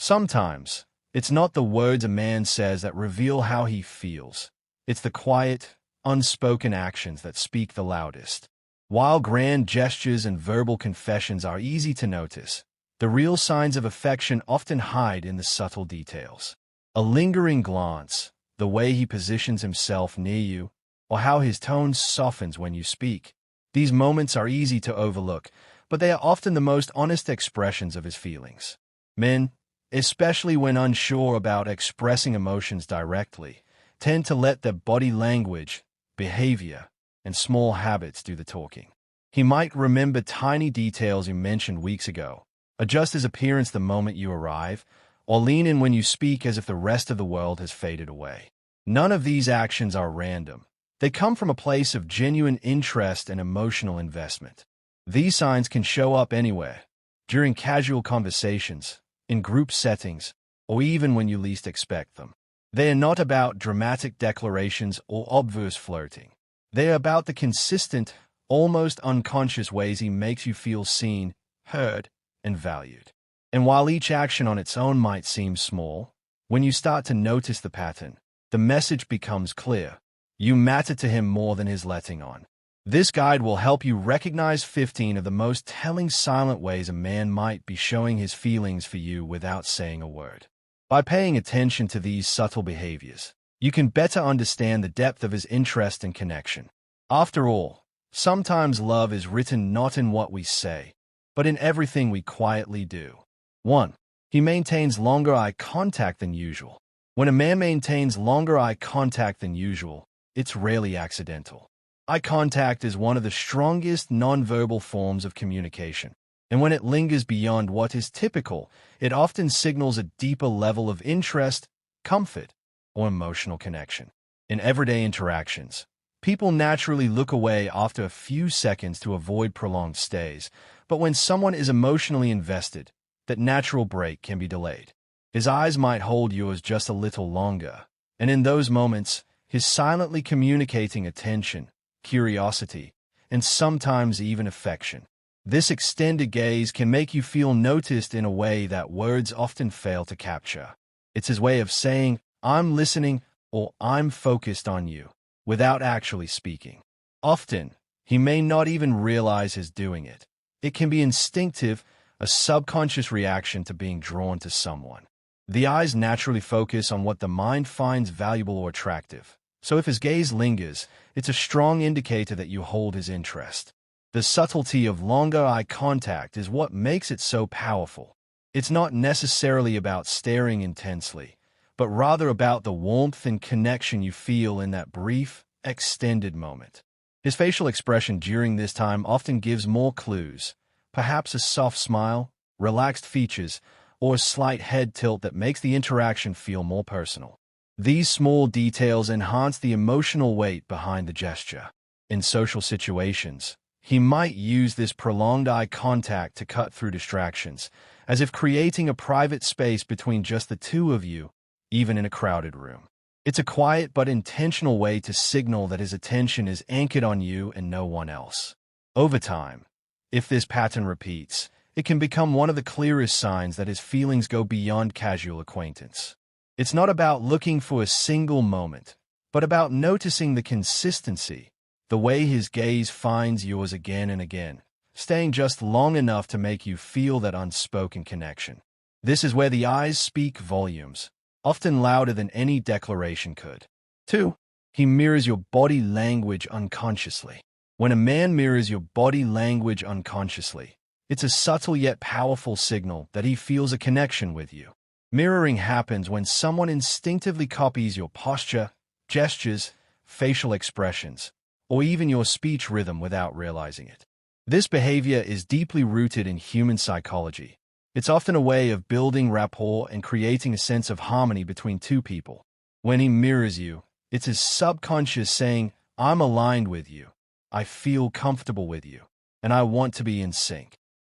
Sometimes, it's not the words a man says that reveal how he feels. It's the quiet, unspoken actions that speak the loudest. While grand gestures and verbal confessions are easy to notice, the real signs of affection often hide in the subtle details. A lingering glance, the way he positions himself near you, or how his tone softens when you speak. These moments are easy to overlook, but they are often the most honest expressions of his feelings. Men, especially when unsure about expressing emotions directly, tend to let their body language, behavior, and small habits do the talking. He might remember tiny details you mentioned weeks ago, adjust his appearance the moment you arrive, or lean in when you speak as if the rest of the world has faded away. None of these actions are random. They come from a place of genuine interest and emotional investment. These signs can show up anywhere, during casual conversations, in group settings, or even when you least expect them. They are not about dramatic declarations or obvious flirting. They are about the consistent, almost unconscious ways he makes you feel seen, heard, and valued. And while each action on its own might seem small, when you start to notice the pattern, the message becomes clear. You matter to him more than he's letting on. This guide will help you recognize 15 of the most telling silent ways a man might be showing his feelings for you without saying a word. By paying attention to these subtle behaviors, you can better understand the depth of his interest and connection. After all, sometimes love is written not in what we say, but in everything we quietly do. 1. He maintains longer eye contact than usual. When a man maintains longer eye contact than usual, it's rarely accidental. Eye contact is one of the strongest nonverbal forms of communication, and when it lingers beyond what is typical, it often signals a deeper level of interest, comfort, or emotional connection. In everyday interactions, people naturally look away after a few seconds to avoid prolonged stays, but when someone is emotionally invested, that natural break can be delayed. His eyes might hold yours just a little longer, and in those moments, he's silently communicating attention, curiosity, and sometimes even affection. This extended gaze can make you feel noticed in a way that words often fail to capture. It's his way of saying, "I'm listening," or "I'm focused on you," without actually speaking. Often, he may not even realize he's doing it. It can be instinctive, a subconscious reaction to being drawn to someone. The eyes naturally focus on what the mind finds valuable or attractive. So if his gaze lingers, it's a strong indicator that you hold his interest. The subtlety of longer eye contact is what makes it so powerful. It's not necessarily about staring intensely, but rather about the warmth and connection you feel in that brief, extended moment. His facial expression during this time often gives more clues, perhaps a soft smile, relaxed features, or a slight head tilt that makes the interaction feel more personal. These small details enhance the emotional weight behind the gesture. In social situations, he might use this prolonged eye contact to cut through distractions, as if creating a private space between just the two of you, even in a crowded room. It's a quiet but intentional way to signal that his attention is anchored on you and no one else. Over time, if this pattern repeats, it can become one of the clearest signs that his feelings go beyond casual acquaintance. It's not about looking for a single moment, but about noticing the consistency, the way his gaze finds yours again and again, staying just long enough to make you feel that unspoken connection. This is where the eyes speak volumes, often louder than any declaration could. 2. He mirrors your body language unconsciously. When a man mirrors your body language unconsciously, it's a subtle yet powerful signal that he feels a connection with you. Mirroring happens when someone instinctively copies your posture, gestures, facial expressions, or even your speech rhythm without realizing it. This behavior is deeply rooted in human psychology. It's often a way of building rapport and creating a sense of harmony between two people. When he mirrors you, it's his subconscious saying, "I'm aligned with you, I feel comfortable with you, and I want to be in sync."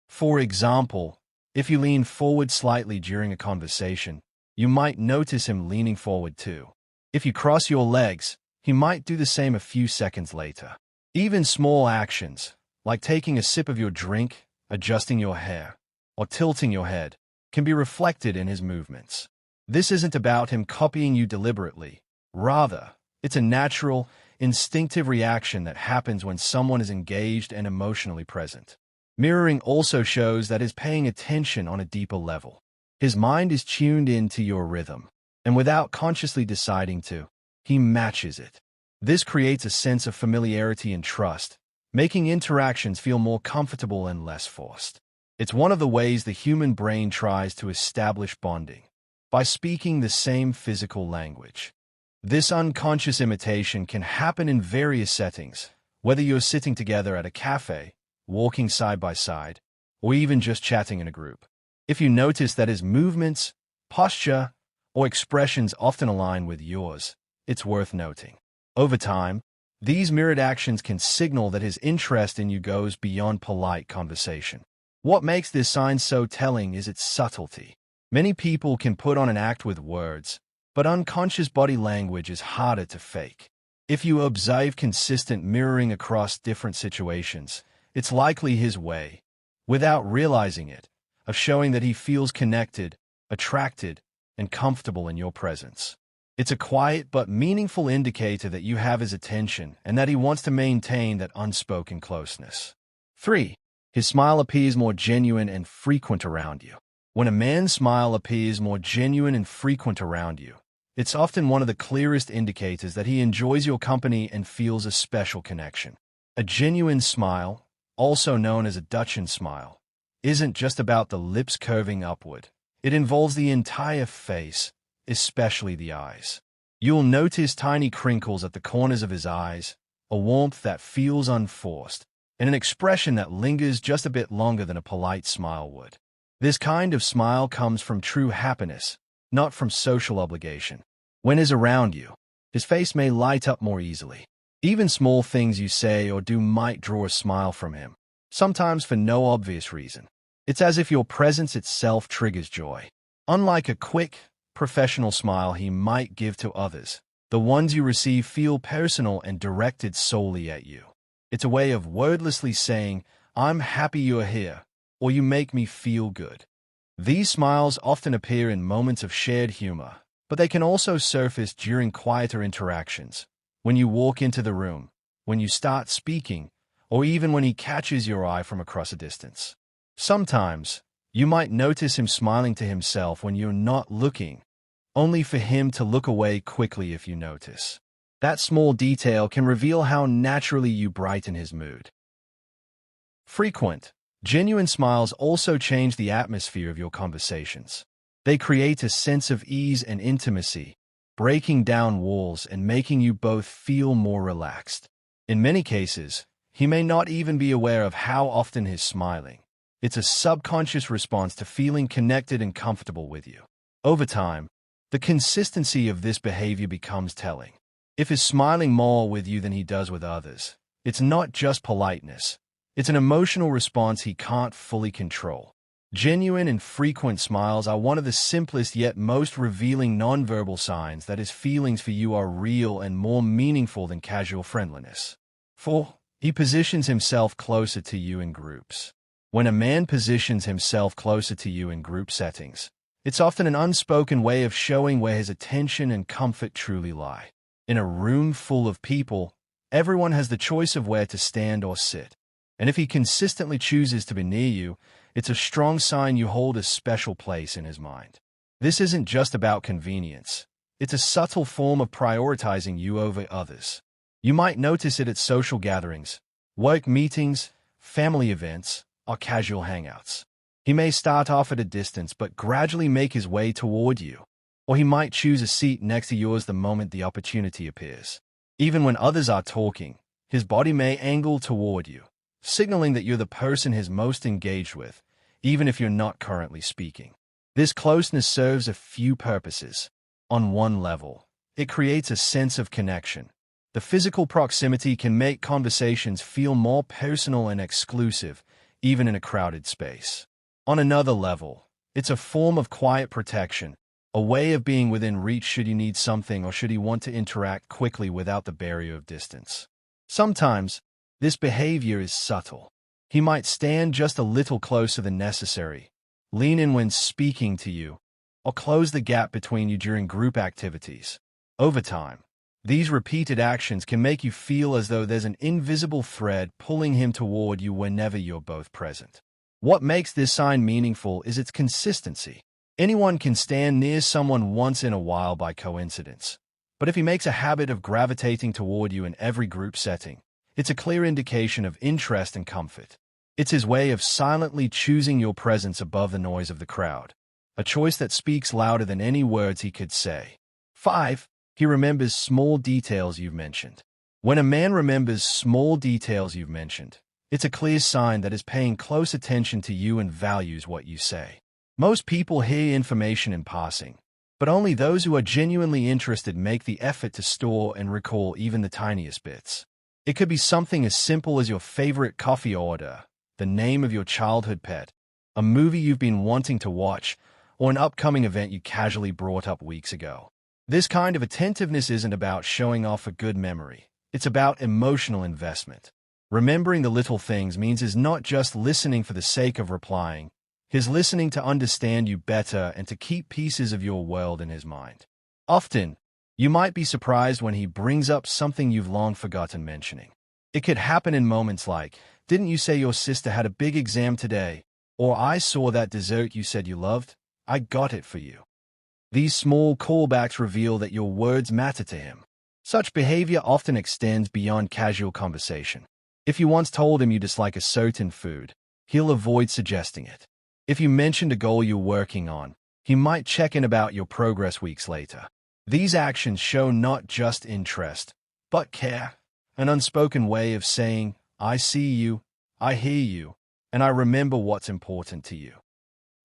For example, if you lean forward slightly during a conversation, you might notice him leaning forward too. If you cross your legs, he might do the same a few seconds later. Even small actions, like taking a sip of your drink, adjusting your hair, or tilting your head, can be reflected in his movements. This isn't about him copying you deliberately. Rather, it's a natural, instinctive reaction that happens when someone is engaged and emotionally present. Mirroring also shows that he's paying attention on a deeper level. His mind is tuned in to your rhythm, and without consciously deciding to, he matches it. This creates a sense of familiarity and trust, making interactions feel more comfortable and less forced. It's one of the ways the human brain tries to establish bonding, by speaking the same physical language. This unconscious imitation can happen in various settings, whether you're sitting together at a cafe, walking side by side, or even just chatting in a group. If you notice that his movements, posture, or expressions often align with yours, it's worth noting. Over time, these mirrored actions can signal that his interest in you goes beyond polite conversation. What makes this sign so telling is its subtlety. Many people can put on an act with words, but unconscious body language is harder to fake. If you observe consistent mirroring across different situations, it's likely his way, without realizing it, of showing that he feels connected, attracted, and comfortable in your presence. It's a quiet but meaningful indicator that you have his attention and that he wants to maintain that unspoken closeness. 3. His smile appears more genuine and frequent around you. When a man's smile appears more genuine and frequent around you, it's often one of the clearest indicators that he enjoys your company and feels a special connection. A genuine smile, also known as a Dutchian smile, isn't just about the lips curving upward. It involves the entire face, especially the eyes. You'll notice tiny crinkles at the corners of his eyes, a warmth that feels unforced, and an expression that lingers just a bit longer than a polite smile would. This kind of smile comes from true happiness, not from social obligation. When he's around you, his face may light up more easily. Even small things you say or do might draw a smile from him, sometimes for no obvious reason. It's as if your presence itself triggers joy. Unlike a quick, professional smile he might give to others, the ones you receive feel personal and directed solely at you. It's a way of wordlessly saying, "I'm happy you're here," or "you make me feel good." These smiles often appear in moments of shared humor, but they can also surface during quieter interactions, when you walk into the room, when you start speaking, or even when he catches your eye from across a distance. Sometimes, you might notice him smiling to himself when you're not looking, only for him to look away quickly if you notice. That small detail can reveal how naturally you brighten his mood. Frequent, genuine smiles also change the atmosphere of your conversations. They create a sense of ease and intimacy, breaking down walls and making you both feel more relaxed. In many cases, he may not even be aware of how often he's smiling. It's a subconscious response to feeling connected and comfortable with you. Over time, the consistency of this behavior becomes telling. If he's smiling more with you than he does with others, it's not just politeness. It's an emotional response he can't fully control. Genuine and frequent smiles are one of the simplest yet most revealing nonverbal signs that his feelings for you are real and more meaningful than casual friendliness. 4. He positions himself closer to you in groups. When a man positions himself closer to you in group settings, it's often an unspoken way of showing where his attention and comfort truly lie. In a room full of people, everyone has the choice of where to stand or sit. And if he consistently chooses to be near you, it's a strong sign you hold a special place in his mind. This isn't just about convenience. It's a subtle form of prioritizing you over others. You might notice it at social gatherings, work meetings, family events, or casual hangouts. He may start off at a distance but gradually make his way toward you, or he might choose a seat next to yours the moment the opportunity appears. Even when others are talking, his body may angle toward you, signaling that you're the person he's most engaged with, even if you're not currently speaking. This closeness serves a few purposes. On one level, it creates a sense of connection. The physical proximity can make conversations feel more personal and exclusive, even in a crowded space. On another level, it's a form of quiet protection, a way of being within reach should you need something or should he want to interact quickly without the barrier of distance. Sometimes, this behavior is subtle. He might stand just a little closer than necessary, lean in when speaking to you, or close the gap between you during group activities. Over time, these repeated actions can make you feel as though there's an invisible thread pulling him toward you whenever you're both present. What makes this sign meaningful is its consistency. Anyone can stand near someone once in a while by coincidence. But if he makes a habit of gravitating toward you in every group setting, it's a clear indication of interest and comfort. It's his way of silently choosing your presence above the noise of the crowd, a choice that speaks louder than any words he could say. 5. He remembers small details you've mentioned. When a man remembers small details you've mentioned, it's a clear sign that he's paying close attention to you and values what you say. Most people hear information in passing, but only those who are genuinely interested make the effort to store and recall even the tiniest bits. It could be something as simple as your favorite coffee order, the name of your childhood pet, a movie you've been wanting to watch, or an upcoming event you casually brought up weeks ago. This kind of attentiveness isn't about showing off a good memory. It's about emotional investment. Remembering the little things means he's not just listening for the sake of replying. He's listening to understand you better and to keep pieces of your world in his mind. Often, you might be surprised when he brings up something you've long forgotten mentioning. It could happen in moments like, "Didn't you say your sister had a big exam today?" Or, "I saw that dessert you said you loved. I got it for you." These small callbacks reveal that your words matter to him. Such behavior often extends beyond casual conversation. If you once told him you dislike a certain food, he'll avoid suggesting it. If you mentioned a goal you're working on, he might check in about your progress weeks later. These actions show not just interest, but care, an unspoken way of saying, "I see you, I hear you, and I remember what's important to you."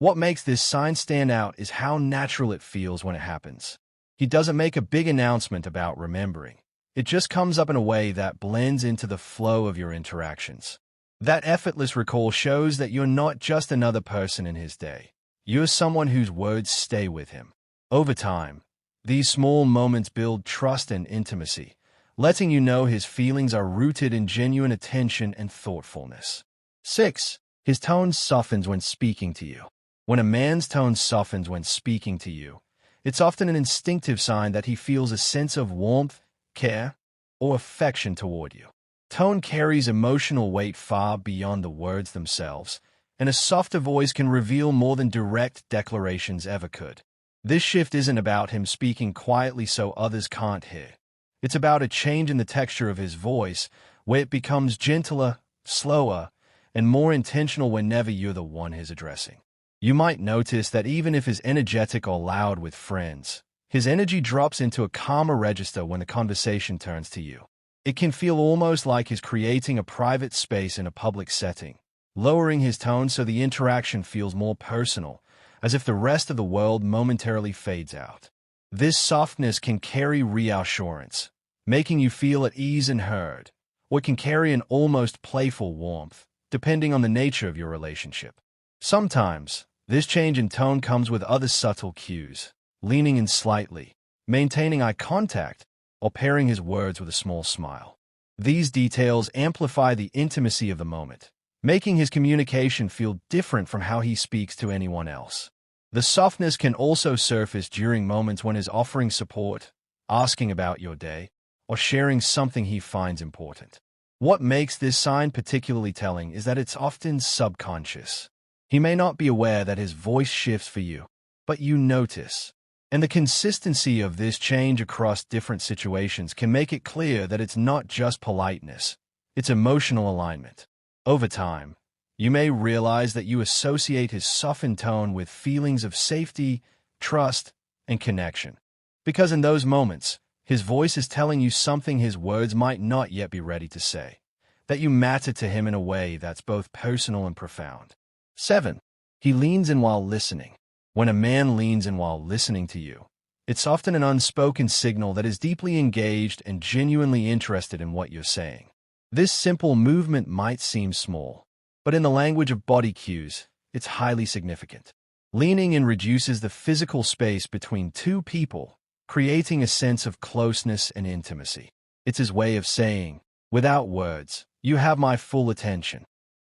What makes this sign stand out is how natural it feels when it happens. He doesn't make a big announcement about remembering. It just comes up in a way that blends into the flow of your interactions. That effortless recall shows that you're not just another person in his day. You're someone whose words stay with him. Over time, these small moments build trust and intimacy, letting you know his feelings are rooted in genuine attention and thoughtfulness. 6. His tone softens when speaking to you. When a man's tone softens when speaking to you, it's often an instinctive sign that he feels a sense of warmth, care, or affection toward you. Tone carries emotional weight far beyond the words themselves, and a softer voice can reveal more than direct declarations ever could. This shift isn't about him speaking quietly so others can't hear. It's about a change in the texture of his voice, where it becomes gentler, slower, and more intentional whenever you're the one he's addressing. You might notice that even if he's energetic or loud with friends, his energy drops into a calmer register when the conversation turns to you. It can feel almost like he's creating a private space in a public setting, lowering his tone so the interaction feels more personal, as if the rest of the world momentarily fades out. This softness can carry reassurance, making you feel at ease and heard, or it can carry an almost playful warmth, depending on the nature of your relationship. Sometimes, this change in tone comes with other subtle cues, leaning in slightly, maintaining eye contact, or pairing his words with a small smile. These details amplify the intimacy of the moment, making his communication feel different from how he speaks to anyone else. The softness can also surface during moments when he's offering support, asking about your day, or sharing something he finds important. What makes this sign particularly telling is that it's often subconscious. He may not be aware that his voice shifts for you, but you notice. And the consistency of this change across different situations can make it clear that it's not just politeness, it's emotional alignment. Over time, you may realize that you associate his softened tone with feelings of safety, trust, and connection. Because in those moments, his voice is telling you something his words might not yet be ready to say, that you matter to him in a way that's both personal and profound. 7. He leans in while listening. When a man leans in while listening to you, it's often an unspoken signal that is deeply engaged and genuinely interested in what you're saying. This simple movement might seem small, but in the language of body cues, it's highly significant. Leaning in reduces the physical space between two people, creating a sense of closeness and intimacy. It's his way of saying, without words, "You have my full attention."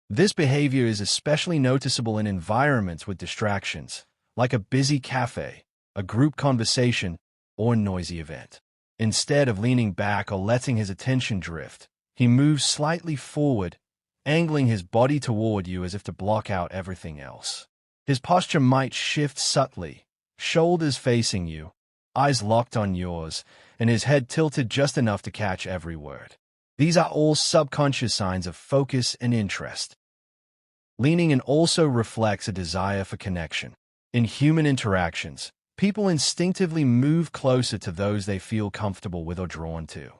This behavior is especially noticeable in environments with distractions, like a busy cafe, a group conversation, or a noisy event. Instead of leaning back or letting his attention drift, he moves slightly forward, angling his body toward you as if to block out everything else. His posture might shift subtly, shoulders facing you, eyes locked on yours, and his head tilted just enough to catch every word. These are all subconscious signs of focus and interest. Leaning in also reflects a desire for connection. In human interactions, people instinctively move closer to those they feel comfortable with or drawn to.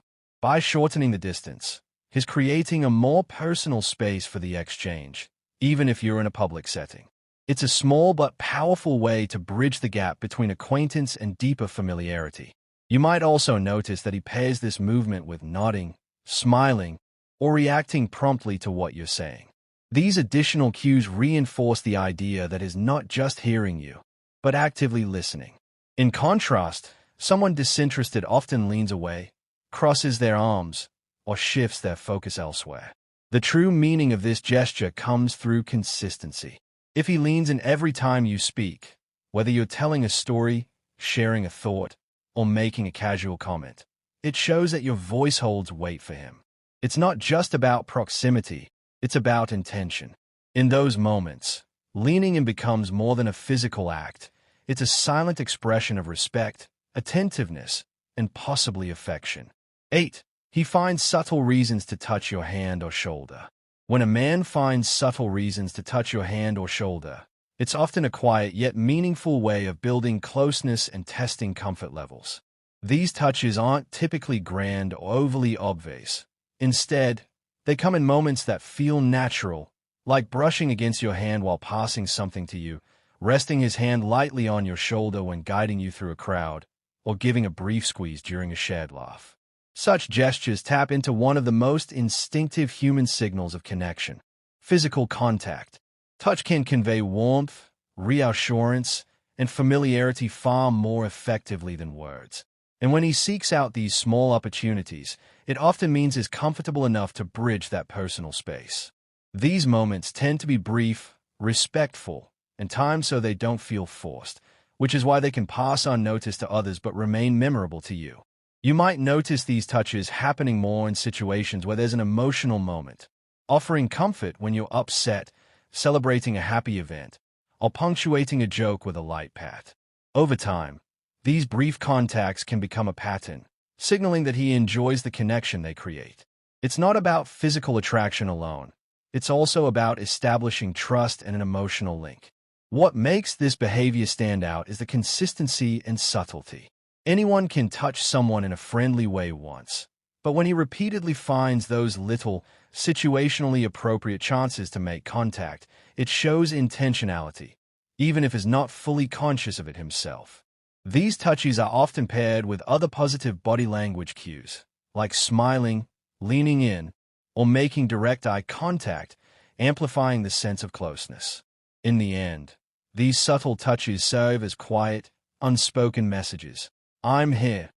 By shortening the distance, he's creating a more personal space for the exchange, even if you're in a public setting. It's a small but powerful way to bridge the gap between acquaintance and deeper familiarity. You might also notice that he pairs this movement with nodding, smiling, or reacting promptly to what you're saying. These additional cues reinforce the idea that he's not just hearing you, but actively listening. In contrast, someone disinterested often leans away, crosses their arms, or shifts their focus elsewhere. The true meaning of this gesture comes through consistency. If he leans in every time you speak, whether you're telling a story, sharing a thought, or making a casual comment, it shows that your voice holds weight for him. It's not just about proximity, it's about intention. In those moments, leaning in becomes more than a physical act. It's a silent expression of respect, attentiveness, and possibly affection. 8. He finds subtle reasons to touch your hand or shoulder. When a man finds subtle reasons to touch your hand or shoulder, it's often a quiet yet meaningful way of building closeness and testing comfort levels. These touches aren't typically grand or overly obvious. Instead, they come in moments that feel natural, like brushing against your hand while passing something to you, resting his hand lightly on your shoulder when guiding you through a crowd, or giving a brief squeeze during a shared laugh. Such gestures tap into one of the most instinctive human signals of connection: physical contact. Touch can convey warmth, reassurance, and familiarity far more effectively than words. And when he seeks out these small opportunities, it often means he's comfortable enough to bridge that personal space. These moments tend to be brief, respectful, and timed so they don't feel forced, which is why they can pass unnoticed to others but remain memorable to you. You might notice these touches happening more in situations where there's an emotional moment, offering comfort when you're upset, celebrating a happy event, or punctuating a joke with a light pat. Over time, these brief contacts can become a pattern, signaling that he enjoys the connection they create. It's not about physical attraction alone. It's also about establishing trust and an emotional link. What makes this behavior stand out is the consistency and subtlety. Anyone can touch someone in a friendly way once, but when he repeatedly finds those little, situationally appropriate chances to make contact, it shows intentionality, even if he's not fully conscious of it himself. These touches are often paired with other positive body language cues, like smiling, leaning in, or making direct eye contact, amplifying the sense of closeness. In the end, these subtle touches serve as quiet, unspoken messages. I'm here.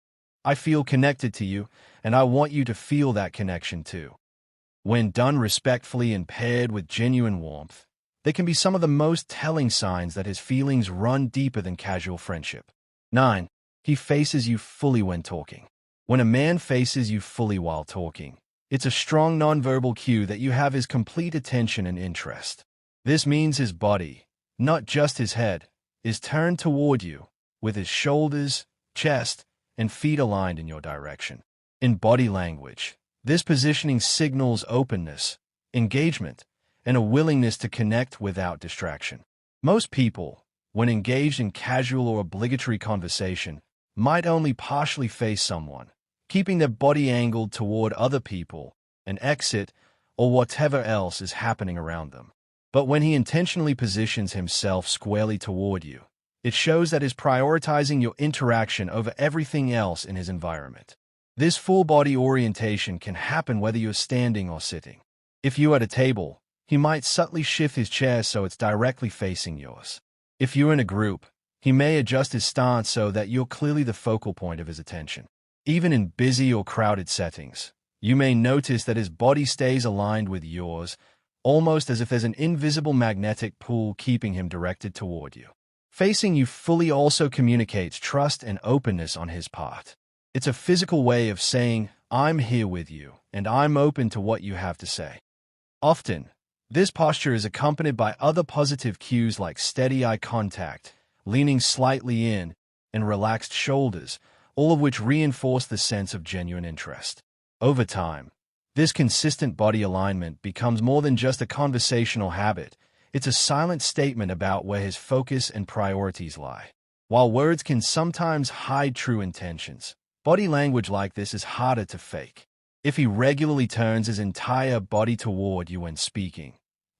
I feel connected to you, and I want you to feel that connection too. When done respectfully and paired with genuine warmth, they can be some of the most telling signs that his feelings run deeper than casual friendship. 9. He faces you fully when talking. When a man faces you fully while talking, it's a strong nonverbal cue that you have his complete attention and interest. This means his body, not just his head, is turned toward you, with his shoulders, chest, and feet aligned in your direction. In body language, this positioning signals openness, engagement, and a willingness to connect without distraction. Most people, when engaged in casual or obligatory conversation, might only partially face someone, keeping their body angled toward other people, an exit, or whatever else is happening around them. But when he intentionally positions himself squarely toward you, it shows that he's prioritizing your interaction over everything else in his environment. This full-body orientation can happen whether you're standing or sitting. If you're at a table, he might subtly shift his chair so it's directly facing yours. If you're in a group, he may adjust his stance so that you're clearly the focal point of his attention. Even in busy or crowded settings, you may notice that his body stays aligned with yours, almost as if there's an invisible magnetic pull keeping him directed toward you. Facing you fully also communicates trust and openness on his part. It's a physical way of saying, I'm here with you, and I'm open to what you have to say. Often, this posture is accompanied by other positive cues like steady eye contact, leaning slightly in, and relaxed shoulders, all of which reinforce the sense of genuine interest. Over time, this consistent body alignment becomes more than just a conversational habit. It's a silent statement about where his focus and priorities lie. While words can sometimes hide true intentions, body language like this is harder to fake. If he regularly turns his entire body toward you when speaking,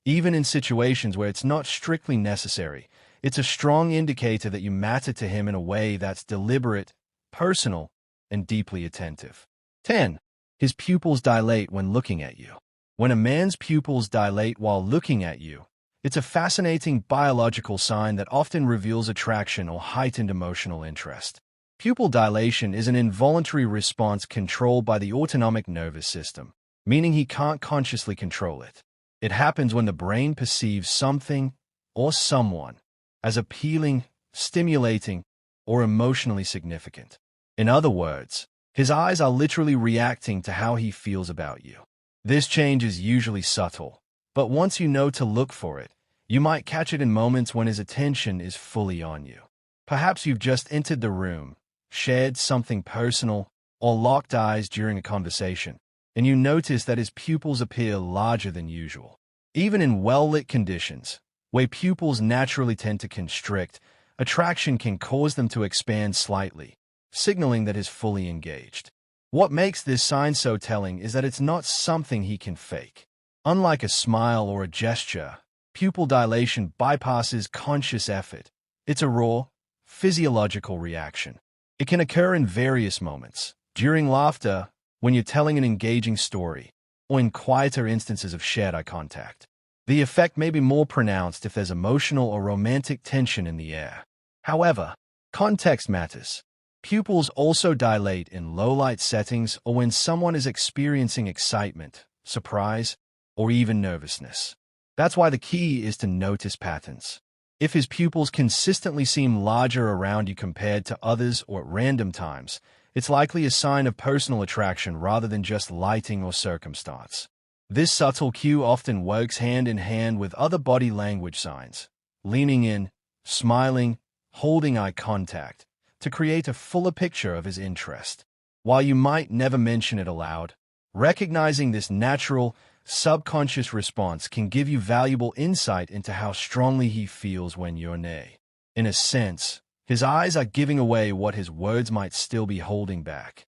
even in situations where it's not strictly necessary, it's a strong indicator that you matter to him in a way that's deliberate, personal, and deeply attentive. 10. His pupils dilate when looking at you. When a man's pupils dilate while looking at you, it's a fascinating biological sign that often reveals attraction or heightened emotional interest. Pupil dilation is an involuntary response controlled by the autonomic nervous system, meaning he can't consciously control it. It happens when the brain perceives something or someone as appealing, stimulating, or emotionally significant. In other words, his eyes are literally reacting to how he feels about you. This change is usually subtle, but once you know to look for it, you might catch it in moments when his attention is fully on you. Perhaps you've just entered the room, shared something personal, or locked eyes during a conversation, and you notice that his pupils appear larger than usual. Even in well-lit conditions, where pupils naturally tend to constrict, attraction can cause them to expand slightly, signaling that he's fully engaged. What makes this sign so telling is that it's not something he can fake. Unlike a smile or a gesture, pupil dilation bypasses conscious effort. It's a raw, physiological reaction. It can occur in various moments, during laughter, when you're telling an engaging story, or in quieter instances of shared eye contact. The effect may be more pronounced if there's emotional or romantic tension in the air. However, context matters. Pupils also dilate in low-light settings or when someone is experiencing excitement, surprise, or even nervousness. That's why the key is to notice patterns. If his pupils consistently seem larger around you compared to others or at random times, it's likely a sign of personal attraction rather than just lighting or circumstance. This subtle cue often works hand in hand with other body language signs, leaning in, smiling, holding eye contact, to create a fuller picture of his interest. While you might never mention it aloud, recognizing this natural, subconscious response can give you valuable insight into how strongly he feels when you're near. In a sense, his eyes are giving away what his words might still be holding back.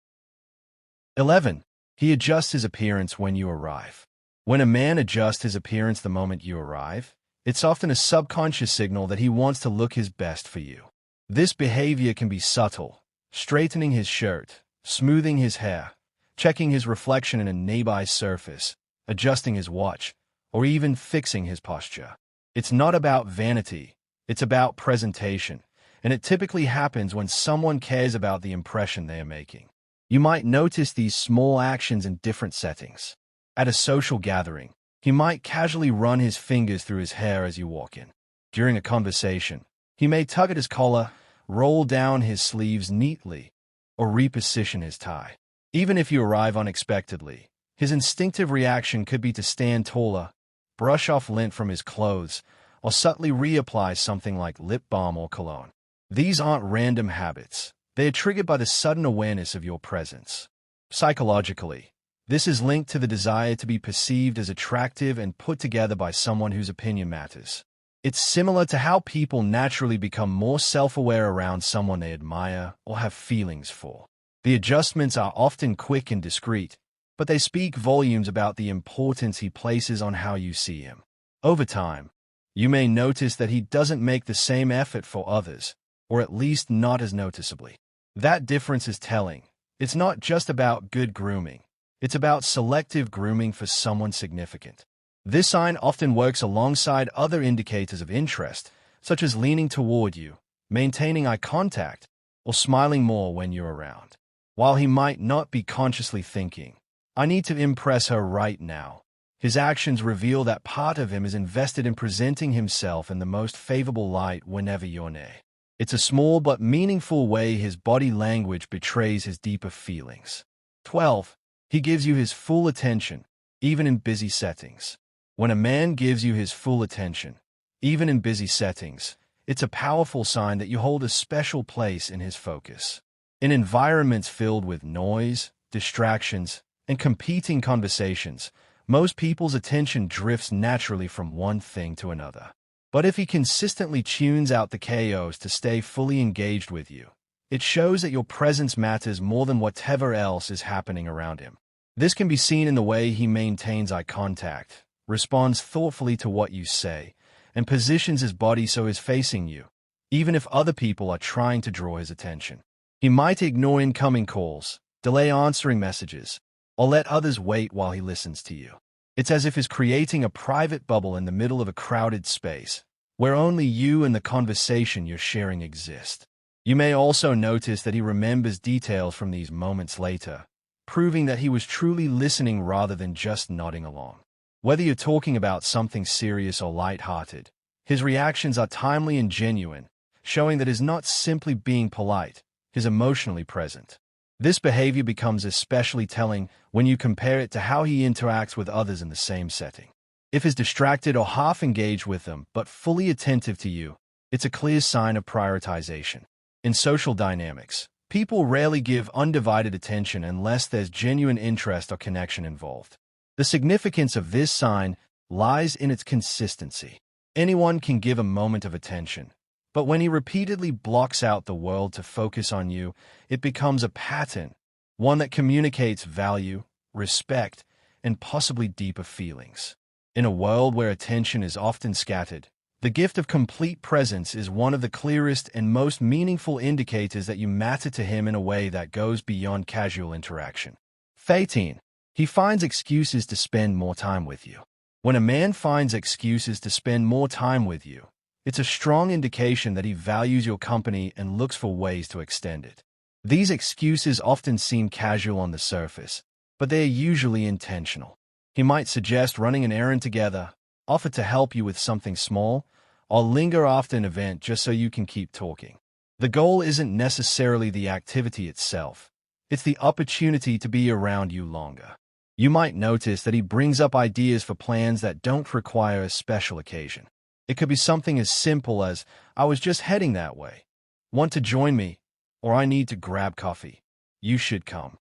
11. He adjusts his appearance when you arrive. When a man adjusts his appearance the moment you arrive, it's often a subconscious signal that he wants to look his best for you. This behavior can be subtle, straightening his shirt, smoothing his hair, checking his reflection in a nearby surface, adjusting his watch, or even fixing his posture. It's not about vanity, it's about presentation, and it typically happens when someone cares about the impression they are making. You might notice these small actions in different settings. At a social gathering, he might casually run his fingers through his hair as you walk in. During a conversation, he may tug at his collar, roll down his sleeves neatly, or reposition his tie. Even if you arrive unexpectedly, his instinctive reaction could be to stand taller, brush off lint from his clothes, or subtly reapply something like lip balm or cologne. These aren't random habits. They are triggered by the sudden awareness of your presence. Psychologically, this is linked to the desire to be perceived as attractive and put together by someone whose opinion matters. It's similar to how people naturally become more self-aware around someone they admire or have feelings for. The adjustments are often quick and discreet, but they speak volumes about the importance he places on how you see him. Over time, you may notice that he doesn't make the same effort for others, or at least not as noticeably. That difference is telling. It's not just about good grooming. It's about selective grooming for someone significant. This sign often works alongside other indicators of interest, such as leaning toward you, maintaining eye contact, or smiling more when you're around. While he might not be consciously thinking, I need to impress her right now, His actions reveal that part of him is invested in presenting himself in the most favorable light whenever you're near. It's a small but meaningful way his body language betrays his deeper feelings. 12. He gives you his full attention, even in busy settings. When a man gives you his full attention, even in busy settings, it's a powerful sign that you hold a special place in his focus. In environments filled with noise, distractions, and competing conversations, most people's attention drifts naturally from one thing to another. But if he consistently tunes out the chaos to stay fully engaged with you, it shows that your presence matters more than whatever else is happening around him. This can be seen in the way he maintains eye contact, responds thoughtfully to what you say, and positions his body so he's facing you, even if other people are trying to draw his attention. He might ignore incoming calls, delay answering messages, or let others wait while he listens to you. It's as if he's creating a private bubble in the middle of a crowded space, where only you and the conversation you're sharing exist. You may also notice that he remembers details from these moments later, proving that he was truly listening rather than just nodding along. Whether you're talking about something serious or lighthearted, his reactions are timely and genuine, showing that he's not simply being polite, he's emotionally present. This behavior becomes especially telling when you compare it to how he interacts with others in the same setting. If he's distracted or half engaged with them but fully attentive to you, it's a clear sign of prioritization. In social dynamics, people rarely give undivided attention unless there's genuine interest or connection involved. The significance of this sign lies in its consistency. Anyone can give a moment of attention, but when he repeatedly blocks out the world to focus on you, it becomes a pattern, one that communicates value, respect, and possibly deeper feelings. In a world where attention is often scattered, the gift of complete presence is one of the clearest and most meaningful indicators that you matter to him in a way that goes beyond casual interaction. 13. He finds excuses to spend more time with you. When a man finds excuses to spend more time with you, it's a strong indication that he values your company and looks for ways to extend it. These excuses often seem casual on the surface, but they are usually intentional. He might suggest running an errand together, offer to help you with something small, or linger after an event just so you can keep talking. The goal isn't necessarily the activity itself. It's the opportunity to be around you longer. You might notice that he brings up ideas for plans that don't require a special occasion. It could be something as simple as, "I was just heading that way. Want to join me?" Or "I need to grab coffee. You should come."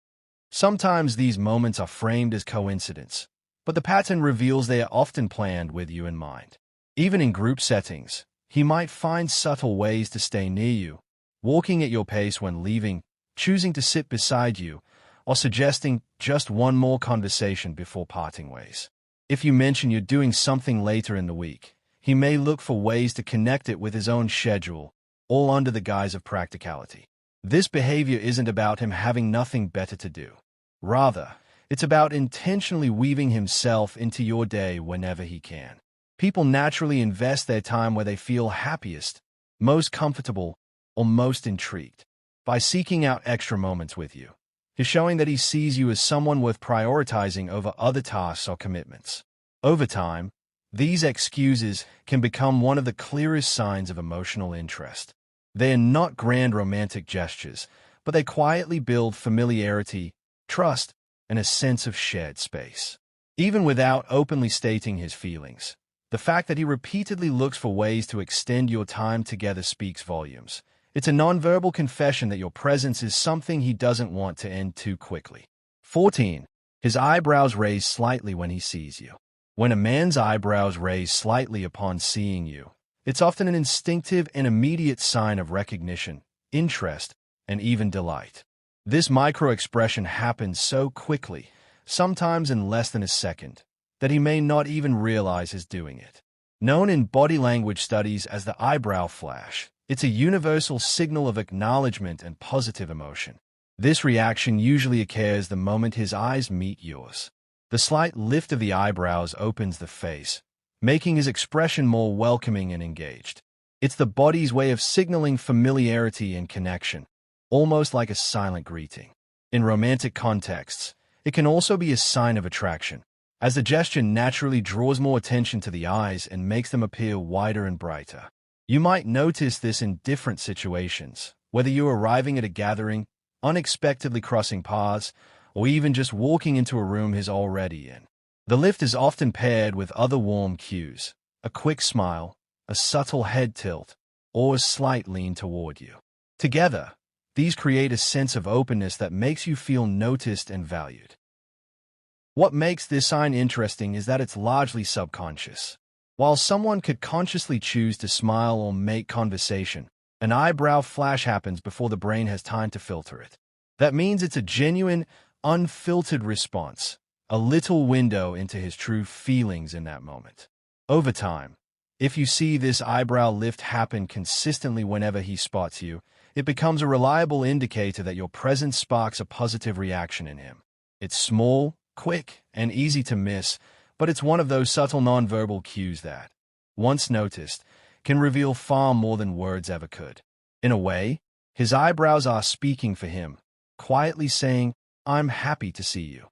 Sometimes these moments are framed as coincidence, but the pattern reveals they are often planned with you in mind. Even in group settings, he might find subtle ways to stay near you, walking at your pace when leaving, choosing to sit beside you, or suggesting just one more conversation before parting ways. If you mention you're doing something later in the week, he may look for ways to connect it with his own schedule, all under the guise of practicality. This behavior isn't about him having nothing better to do. Rather, it's about intentionally weaving himself into your day whenever he can. People naturally invest their time where they feel happiest, most comfortable, or most intrigued. By seeking out extra moments with you, he's showing that he sees you as someone worth prioritizing over other tasks or commitments. Over time, these excuses can become one of the clearest signs of emotional interest. They are not grand romantic gestures, but they quietly build familiarity, trust, and a sense of shared space. Even without openly stating his feelings, the fact that he repeatedly looks for ways to extend your time together speaks volumes. It's a nonverbal confession that your presence is something he doesn't want to end too quickly. 14. His eyebrows raise slightly when he sees you. When a man's eyebrows raise slightly upon seeing you, it's often an instinctive and immediate sign of recognition, interest, and even delight. This micro-expression happens so quickly, sometimes in less than a second, that he may not even realize he's doing it. Known in body language studies as the eyebrow flash, it's a universal signal of acknowledgement and positive emotion. This reaction usually occurs the moment his eyes meet yours. The slight lift of the eyebrows opens the face, making his expression more welcoming and engaged. It's the body's way of signaling familiarity and connection, almost like a silent greeting. In romantic contexts, it can also be a sign of attraction. as the gesture naturally draws more attention to the eyes and makes them appear wider and brighter. You might notice this in different situations, whether you're arriving at a gathering, unexpectedly crossing paths, or even just walking into a room he's already in. The lift is often paired with other warm cues: a quick smile, a subtle head tilt, or a slight lean toward you. Together, these create a sense of openness that makes you feel noticed and valued. What makes this sign interesting is that it's largely subconscious. While someone could consciously choose to smile or make conversation, an eyebrow flash happens before the brain has time to filter it. That means it's a genuine, unfiltered response, a little window into his true feelings in that moment. Over time, if you see this eyebrow lift happen consistently whenever he spots you, it becomes a reliable indicator that your presence sparks a positive reaction in him. It's small, quick, and easy to miss, but it's one of those subtle nonverbal cues that, once noticed, can reveal far more than words ever could. In a way, his eyebrows are speaking for him, quietly saying, "I'm happy to see you."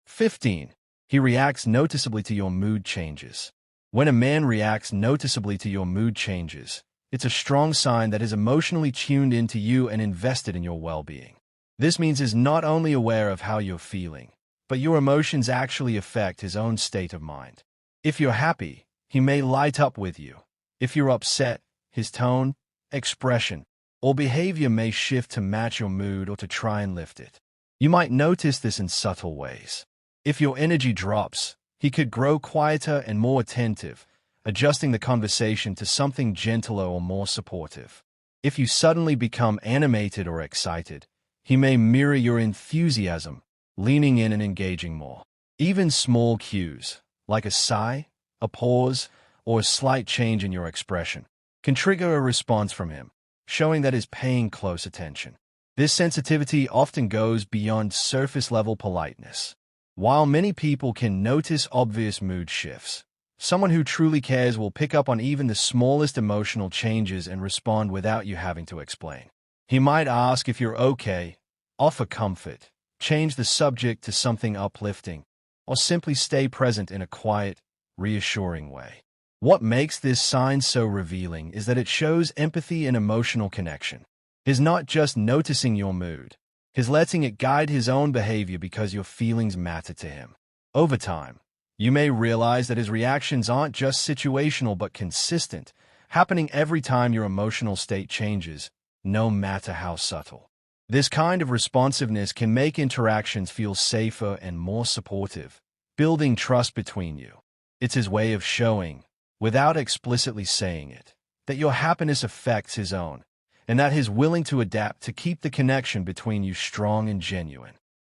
15. He reacts noticeably to your mood changes. When a man reacts noticeably to your mood changes, it's a strong sign that he's emotionally tuned into you and invested in your well-being. This means he's not only aware of how you're feeling, but your emotions actually affect his own state of mind. If you're happy, he may light up with you. If you're upset, his tone, expression, or behavior may shift to match your mood or to try and lift it. You might notice this in subtle ways. If your energy drops, he could grow quieter and more attentive, adjusting the conversation to something gentler or more supportive. If you suddenly become animated or excited, he may mirror your enthusiasm, leaning in and engaging more. Even small cues, like a sigh, a pause, or a slight change in your expression, can trigger a response from him, showing that he's paying close attention. This sensitivity often goes beyond surface-level politeness. While many people can notice obvious mood shifts, someone who truly cares will pick up on even the smallest emotional changes and respond without you having to explain. He might ask if you're okay, offer comfort, change the subject to something uplifting, or simply stay present in a quiet, reassuring way. What makes this sign so revealing is that it shows empathy and emotional connection. He's not just noticing your mood, he's letting it guide his own behavior because your feelings matter to him. Over time, you may realize that his reactions aren't just situational but consistent, happening every time your emotional state changes, no matter how subtle. This kind of responsiveness can make interactions feel safer and more supportive, building trust between you. It's his way of showing, without explicitly saying it, that your happiness affects his own, and that he's willing to adapt to keep the connection between you strong and genuine.